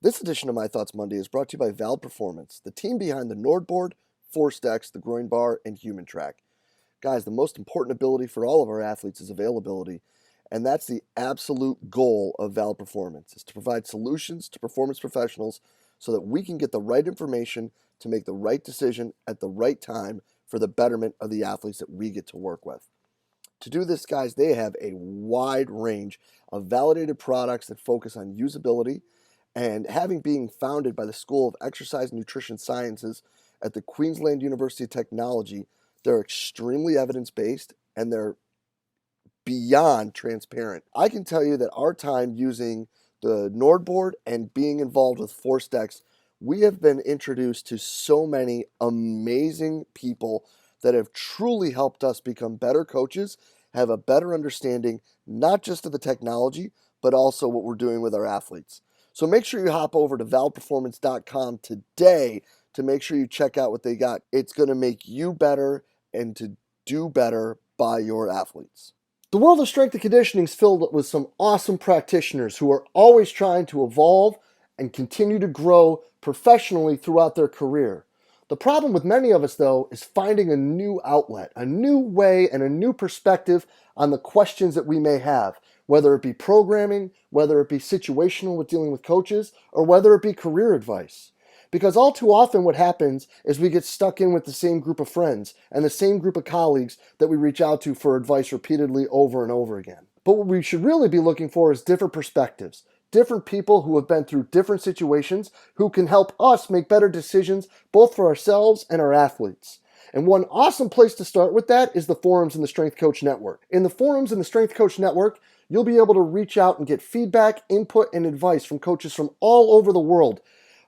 This edition of My Thoughts Monday is brought to you by Valve Performance, the team behind the Nordboard, Force Decks, the Groin Bar, and Human Track. Guys, the most important ability for all of our athletes is availability, and that's the absolute goal of Valve Performance, is to provide solutions to performance professionals so that we can get the right information to make the right decision at the right time for the betterment of the athletes that we get to work with. To do this, guys, they have a wide range of validated products that focus on usability, and having being founded by the School of Exercise and Nutrition Sciences at the Queensland University of Technology, they're extremely evidence-based and they're beyond transparent. I can tell you that our time using the Nordboard and being involved with Force Decks, we have been introduced to so many amazing people that have truly helped us become better coaches, have a better understanding, not just of the technology, but also what we're doing with our athletes. So make sure you hop over to valveperformance.com today to make sure you check out what they got. It's going to make you better and to do better by your athletes. The world of strength and conditioning is filled with some awesome practitioners who are always trying to evolve and continue to grow professionally throughout their career. The problem with many of us, though, is finding a new outlet, a new way, and a new perspective on the questions that we may have, whether it be programming, whether it be situational with dealing with coaches, or whether it be career advice. Because all too often what happens is we get stuck in with the same group of friends and the same group of colleagues that we reach out to for advice repeatedly over and over again. But what we should really be looking for is different perspectives, different people who have been through different situations who can help us make better decisions both for ourselves and our athletes. And one awesome place to start with that is the forums in the Strength Coach Network. In the forums in the Strength Coach Network, you'll be able to reach out and get feedback, input, and advice from coaches from all over the world,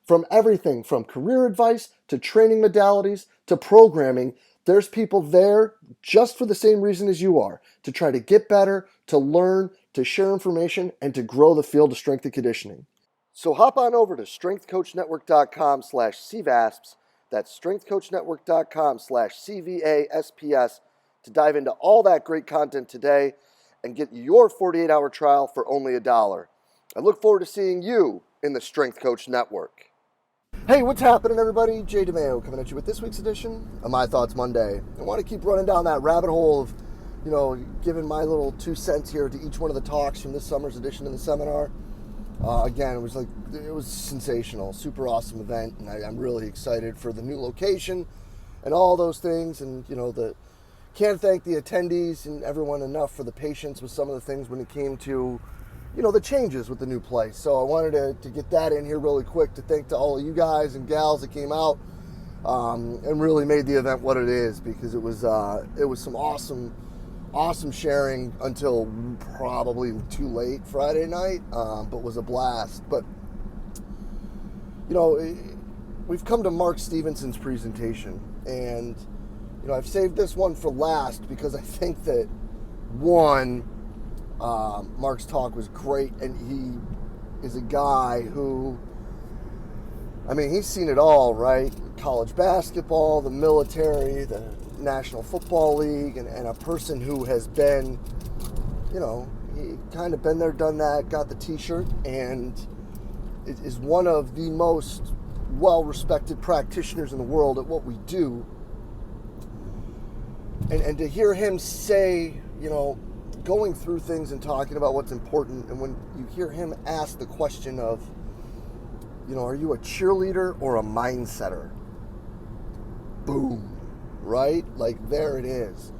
from everything from career advice to training modalities to programming. There's people there just for the same reason as you are, to try to get better, to learn, to share information, and to grow the field of strength and conditioning. So hop on over to strengthcoachnetwork.com/CVASPS. That's strengthcoachnetwork.com/CVASPS to dive into all that great content today and get your 48-hour trial for only $1. I look forward to seeing you in the Strength Coach Network. Hey, what's happening, everybody? Jay DeMeo coming at you with this week's edition of My Thoughts Monday. I want to keep running down that rabbit hole of, giving my little 2 cents here to each one of the talks from this summer's edition of the seminar. Again, it was sensational, super awesome event, and I'm really excited for the new location and all those things. And can't thank the attendees and everyone enough for the patience with some of the things when it came to the changes with the new place. So I wanted to get that in here really quick to thank to all of you guys and gals that came out and really made the event what it is, because it was some awesome sharing until probably too late Friday night, but was a blast. But we've come to Mark Stevenson's presentation, and I've saved this one for last because I think that Mark's talk was great, and he is a guy who, he's seen it all, right? College basketball, the military, the National Football League, and a person who has been, he kind of been there, done that, got the t-shirt, and is one of the most well-respected practitioners in the world at what we do. And to hear him say, going through things and talking about what's important, and when you hear him ask the question of, are you a cheerleader or a mindsetter? Boom, right? Like, there it is.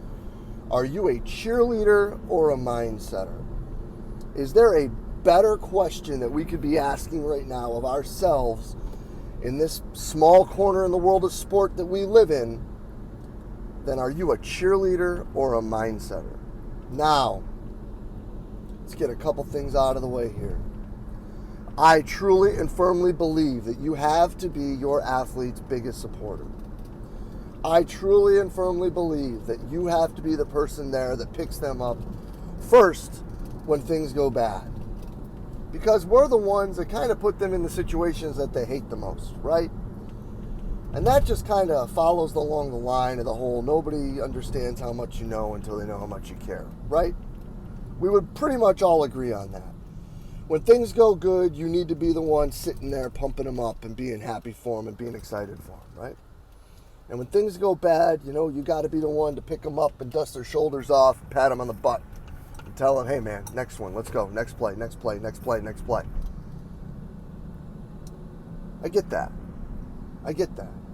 Are you a cheerleader or a mindsetter? Is there a better question that we could be asking right now of ourselves in this small corner in the world of sport that we live in than are you a cheerleader or a mindsetter? Now, let's get a couple things out of the way here. I truly and firmly believe that you have to be your athlete's biggest supporter. I truly and firmly believe that you have to be the person there that picks them up first when things go bad. Because we're the ones that kind of put them in the situations that they hate the most, right? And that just kind of follows along the line of the whole nobody understands how much you know until they know how much you care, right? We would pretty much all agree on that. When things go good, you need to be the one sitting there pumping them up and being happy for them and being excited for them, right? And when things go bad, you got to be the one to pick them up and dust their shoulders off, and pat them on the butt, and tell them, hey man, next one, let's go, next play, next play, next play, next play. I get that.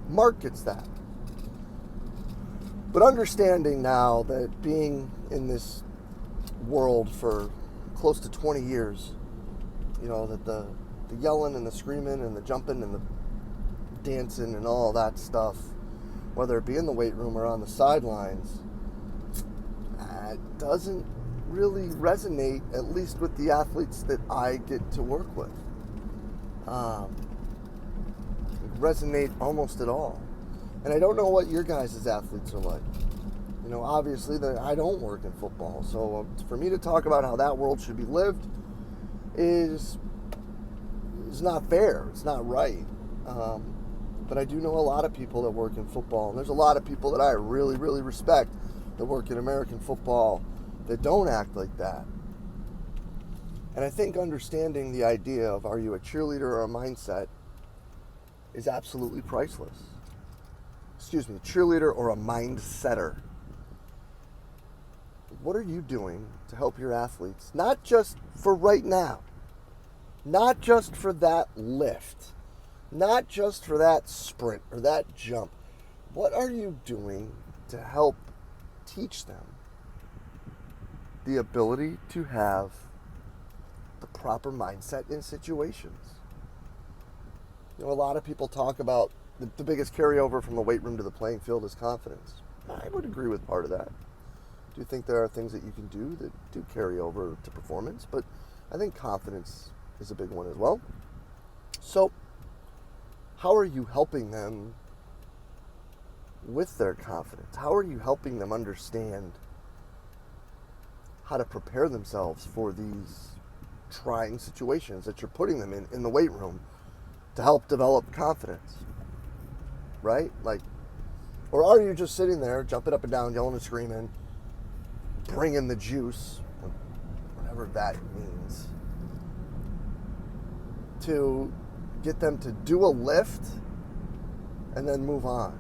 Mark gets that. But understanding now that being in this world for close to 20 years, that the yelling and the screaming and the jumping and the dancing and all that stuff, whether it be in the weight room or on the sidelines, it doesn't really resonate, at least with the athletes that I get to work with. Resonate almost at all. And I don't know what your guys' athletes are like. Obviously I don't work in football, so for me to talk about how that world should be lived is not fair. It's not right. But I do know a lot of people that work in football, and there's a lot of people that I really, really respect that work in American football that don't act like that. And I think understanding the idea of are you a cheerleader or a mindset is absolutely priceless. Cheerleader or a mindsetter. What are you doing to help your athletes? Not just for right now. Not just for that lift. Not just for that sprint or that jump. What are you doing to help teach them the ability to have the proper mindset in situations? A lot of people talk about the biggest carryover from the weight room to the playing field is confidence. I would agree with part of that. I do think there are things that you can do that do carry over to performance, but I think confidence is a big one as well. So, how are you helping them with their confidence? How are you helping them understand how to prepare themselves for these trying situations that you're putting them in the weight room to help develop confidence? Right? Or are you just sitting there, jumping up and down, yelling and screaming, bringing the juice, whatever that means, to get them to do a lift and then move on?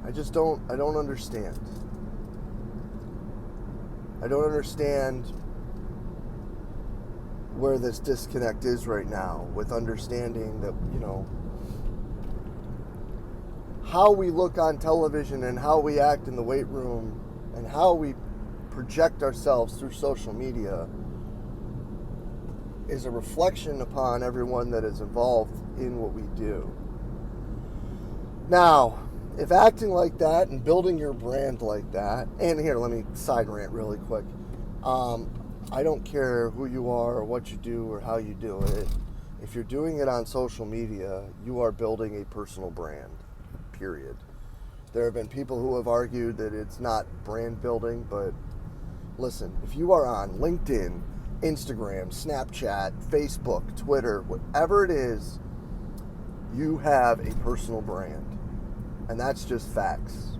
I don't understand. I don't understand where this disconnect is right now with understanding that, how we look on television and how we act in the weight room and how we project ourselves through social media is a reflection upon everyone that is involved in what we do. Now, if acting like that and building your brand like that, and here, let me side rant really quick. I don't care who you are or what you do or how you do it. If you're doing it on social media, you are building a personal brand, period. There have been people who have argued that it's not brand building, but listen, if you are on LinkedIn, Instagram, Snapchat, Facebook, Twitter, whatever it is, you have a personal brand. And that's just facts.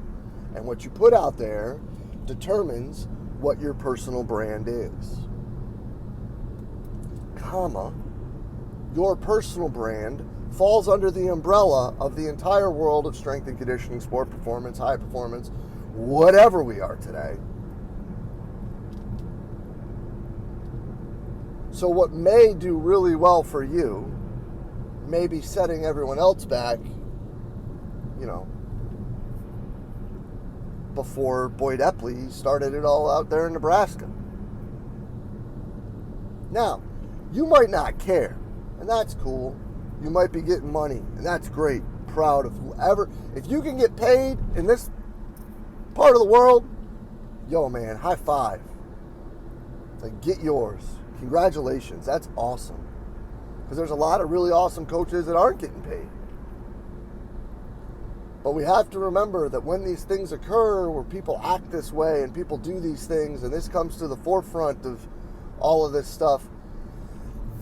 And what you put out there determines what your personal brand is. Your personal brand falls under the umbrella of the entire world of strength and conditioning, sport performance, high performance, whatever we are today. So what may do really well for you may be setting everyone else back, before Boyd Epley started it all out there in Nebraska. Now, you might not care, and that's cool. You might be getting money, and that's great. Proud of whoever. If you can get paid in this part of the world, yo man, high five. Get yours. Congratulations. That's awesome. Because there's a lot of really awesome coaches that aren't getting paid. But we have to remember that when these things occur, where people act this way and people do these things, and this comes to the forefront of all of this stuff,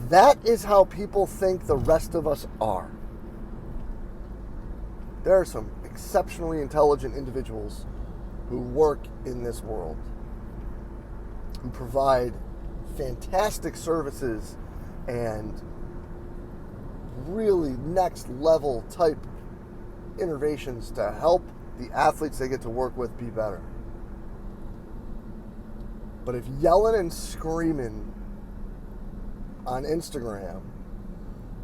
that is how people think the rest of us are. There are some exceptionally intelligent individuals who work in this world. who provide fantastic services and really next level type innovations to help the athletes they get to work with be better. But if yelling and screaming on Instagram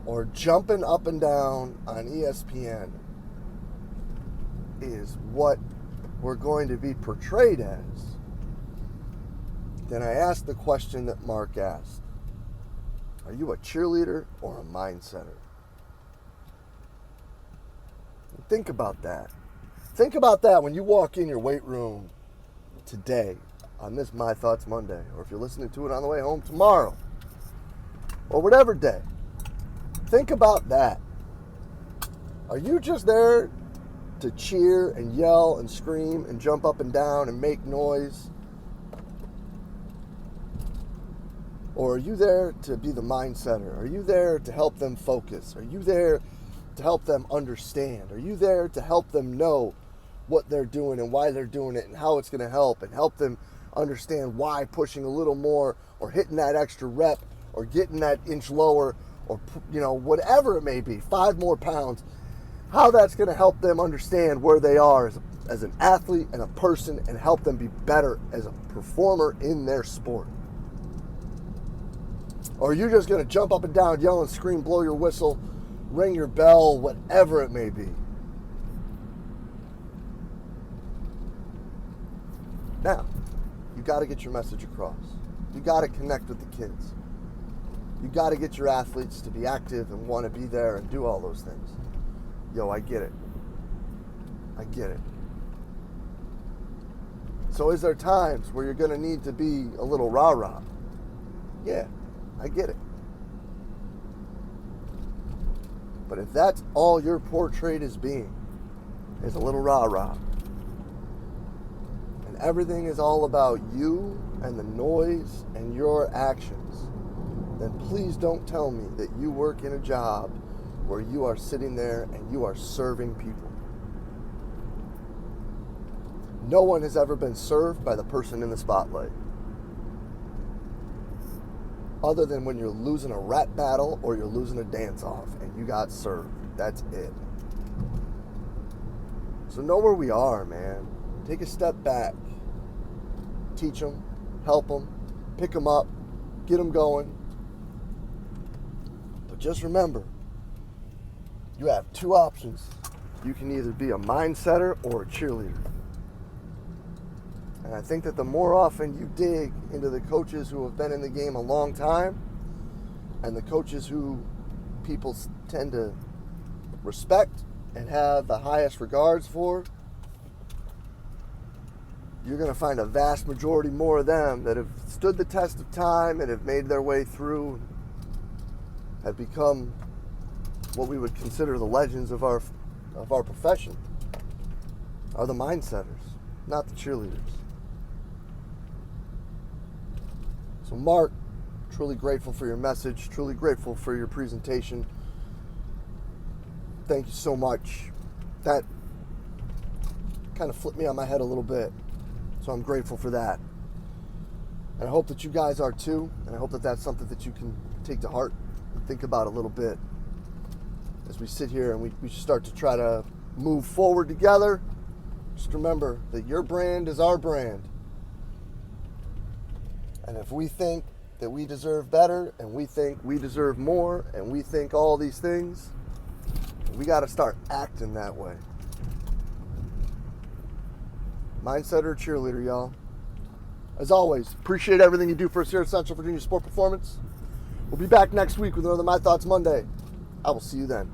or jumping up and down on ESPN is what we're going to be portrayed as, then I asked the question that Mark asked. Are you a cheerleader or a mindsetter? And think about that. Think about that when you walk in your weight room today on this My Thoughts Monday, or if you're listening to it on the way home tomorrow, or whatever day. Think about that. Are you just there to cheer and yell and scream and jump up and down and make noise? Or are you there to be the mindsetter? Are you there to help them focus? Are you there to help them understand? Are you there to help them know what they're doing and why they're doing it and how it's going to help, and help them understand why pushing a little more or hitting that extra rep or getting that inch lower or, whatever it may be, 5 more pounds, how that's going to help them understand where they are as an athlete and a person, and help them be better as a performer in their sport? Or are you just going to jump up and down, yell and scream, blow your whistle, ring your bell, whatever it may be? Now, you got to get your message across. You got to connect with the kids. You got to get your athletes to be active and want to be there and do all those things. Yo, I get it. I get it. So is there times where you're going to need to be a little rah-rah? Yeah, I get it. But if that's all you're portrayed as being, is a little rah-rah, and everything is all about you and the noise and your actions, then please don't tell me that you work in a job where you are sitting there and you are serving people. No one has ever been served by the person in the spotlight, other than when you're losing a rap battle or you're losing a dance-off and you got served. That's it. So know where we are, man. Take a step back. Teach them, help them, pick them up, get them going. But just remember, you have 2 options. You can either be a mindsetter or a cheerleader. And I think that the more often you dig into the coaches who have been in the game a long time, and the coaches who people tend to respect and have the highest regards for, you're going to find a vast majority more of them that have stood the test of time and have made their way through, have become what we would consider the legends of our profession, are the mindsetters, not the cheerleaders. So Mark, truly grateful for your message, truly grateful for your presentation. Thank you so much. That kind of flipped me on my head a little bit, so I'm grateful for that. And I hope that you guys are too, and I hope that that's something that you can take to heart and think about a little bit as we sit here and we start to try to move forward together. Just remember that your brand is our brand. And if we think that we deserve better, and we think we deserve more, and we think all these things, we got to start acting that way. Mindsetter or cheerleader, y'all. As always, appreciate everything you do for us here at Central Virginia Sport Performance. We'll be back next week with another My Thoughts Monday. I will see you then.